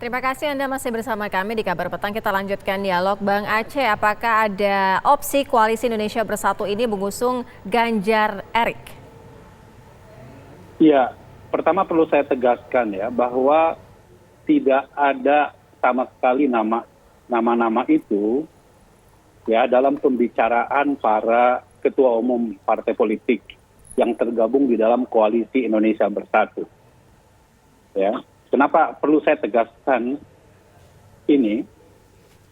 Terima kasih Anda masih bersama kami di Kabar Petang. Kita lanjutkan dialog. Bang Aceh, apakah ada opsi Koalisi Indonesia Bersatu ini mengusung Ganjar Erik? Ya, pertama perlu saya tegaskan ya bahwa tidak ada sama sekali nama-nama itu ya dalam pembicaraan para ketua umum partai politik yang tergabung di dalam Koalisi Indonesia Bersatu. Ya. Kenapa perlu saya tegaskan ini?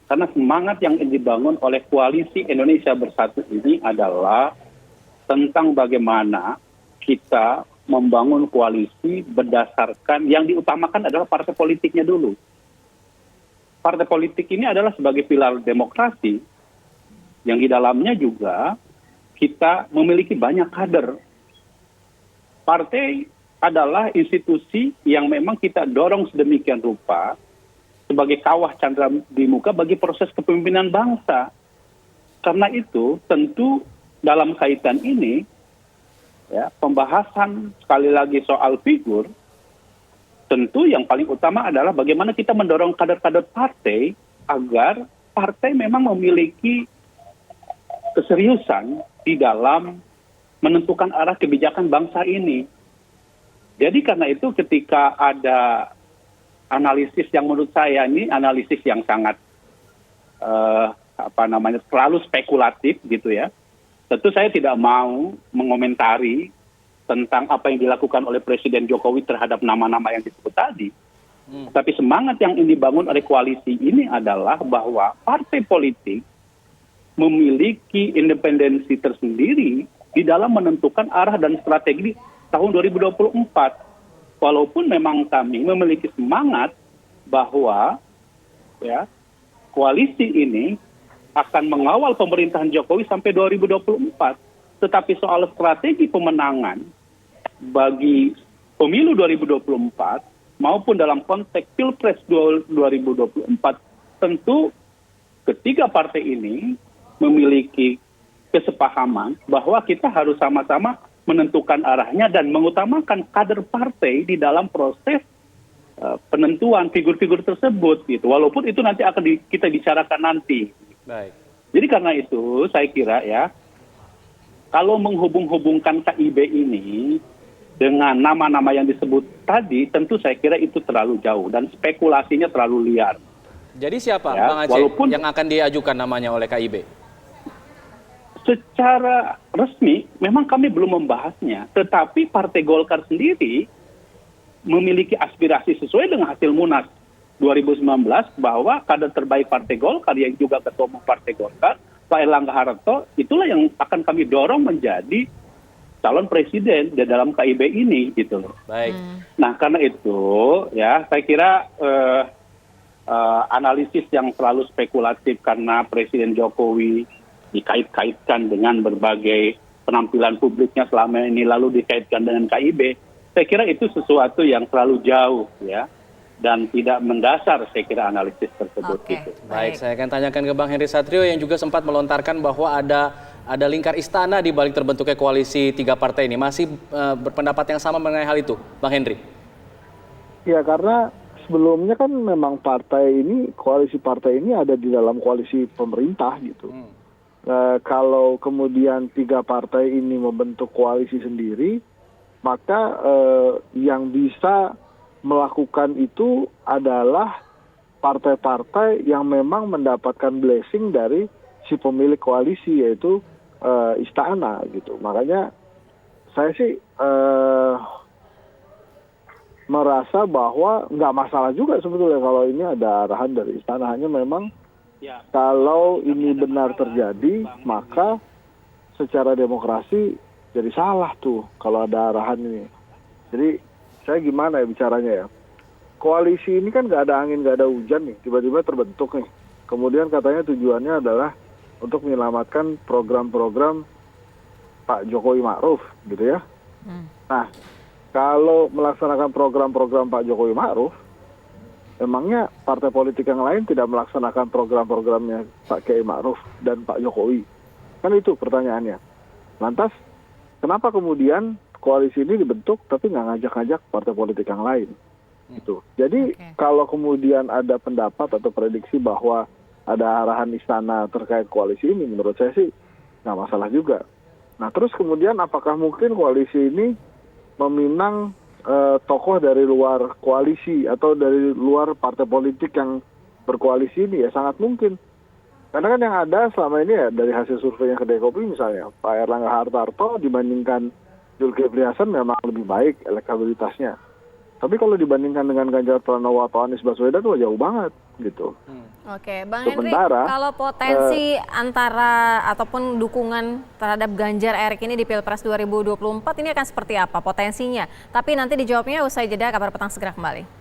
Karena semangat yang dibangun oleh Koalisi Indonesia Bersatu ini adalah tentang bagaimana kita membangun koalisi berdasarkan yang diutamakan adalah partai politiknya dulu. Partai politik ini adalah sebagai pilar demokrasi yang di dalamnya juga kita memiliki banyak kader. Partai adalah institusi yang memang kita dorong sedemikian rupa sebagai kawah candra di muka bagi proses kepemimpinan bangsa. Karena itu tentu dalam kaitan ini ya, pembahasan sekali lagi soal figur, tentu yang paling utama adalah bagaimana kita mendorong kader-kader partai agar partai memang memiliki keseriusan di dalam menentukan arah kebijakan bangsa ini. Jadi karena itu ketika ada analisis yang menurut saya ini analisis yang sangat terlalu spekulatif gitu ya. Tentu saya tidak mau mengomentari tentang apa yang dilakukan oleh Presiden Jokowi terhadap nama-nama yang disebut tadi. Tapi semangat yang dibangun oleh koalisi ini adalah bahwa partai politik memiliki independensi tersendiri di dalam menentukan arah dan strategi tahun 2024. Walaupun memang kami memiliki semangat bahwa ya koalisi ini akan mengawal pemerintahan Jokowi sampai 2024. Tetapi soal strategi pemenangan bagi pemilu 2024 maupun dalam konteks Pilpres 2024, tentu ketiga partai ini memiliki kesepahaman bahwa kita harus sama-sama menentukan arahnya dan mengutamakan kader partai di dalam proses penentuan figur-figur tersebut gitu. Walaupun itu nanti akan kita bicarakan nanti. Baik. Jadi karena itu saya kira ya kalau menghubung-hubungkan KIB ini dengan nama-nama yang disebut tadi, tentu saya kira itu terlalu jauh dan spekulasinya terlalu liar. Jadi siapa Ya, Bang Aceh yang akan diajukan namanya oleh KIB? Secara resmi memang kami belum membahasnya, tetapi Partai Golkar sendiri memiliki aspirasi sesuai dengan hasil Munas 2019 bahwa kader terbaik Partai Golkar yang juga ketua umum Partai Golkar, Pak Erlangga Hartarto, itulah yang akan kami dorong menjadi calon presiden di dalam KIB ini gitu loh. Baik. Nah karena itu ya saya kira analisis yang terlalu spekulatif karena Presiden Jokowi dikait-kaitkan dengan berbagai penampilan publiknya selama ini lalu dikaitkan dengan KIB, saya kira itu sesuatu yang terlalu jauh ya dan tidak mendasar saya kira analisis tersebut. Gitu. Baik, saya akan tanyakan ke Bang Henry Satrio yang juga sempat melontarkan bahwa ada lingkar istana di balik terbentuknya koalisi tiga partai ini. Masih berpendapat yang sama mengenai hal itu, Bang Henry? Ya karena sebelumnya kan memang koalisi partai ini ada di dalam koalisi pemerintah gitu. Kalau kemudian tiga partai ini membentuk koalisi sendiri, maka yang bisa melakukan itu adalah partai-partai yang memang mendapatkan blessing dari si pemilik koalisi, yaitu istana gitu. Makanya saya sih merasa bahwa nggak masalah juga sebetulnya kalau ini ada arahan dari istana, hanya memang kalau ini benar terjadi, maka secara demokrasi jadi salah tuh kalau ada arahan ini. Jadi saya gimana ya bicaranya ya. Koalisi ini kan nggak ada angin, nggak ada hujan nih, tiba-tiba terbentuk nih. Kemudian katanya tujuannya adalah untuk menyelamatkan program-program Pak Jokowi Ma'ruf gitu ya. Nah, kalau melaksanakan program-program Pak Jokowi Ma'ruf, emangnya partai politik yang lain tidak melaksanakan program-programnya Pak Kiai Ma'ruf dan Pak Jokowi? Kan itu pertanyaannya. Lantas, kenapa kemudian koalisi ini dibentuk tapi nggak ngajak-ngajak partai politik yang lain? Gitu. Jadi kalau kemudian ada pendapat atau prediksi bahwa ada arahan istana terkait koalisi ini, menurut saya sih nggak masalah juga. Nah terus kemudian apakah mungkin koalisi ini meminang tokoh dari luar koalisi atau dari luar partai politik yang berkoalisi ini? Ya sangat mungkin. Karena kan yang ada selama ini ya dari hasil survei yang kedai kopi misalnya, Pak Erlangga Hartarto dibandingkan Zulkifli Hasan memang lebih baik elektabilitasnya. Tapi kalau dibandingkan dengan Ganjar Pranowo atau Anies Baswedan tuh jauh banget gitu. Oke, Bang Henry, Sementara, kalau potensi antara ataupun dukungan terhadap Ganjar Erik ini di Pilpres 2024 ini akan seperti apa potensinya? Tapi nanti dijawabnya usai jeda, Kabar Petang segera kembali.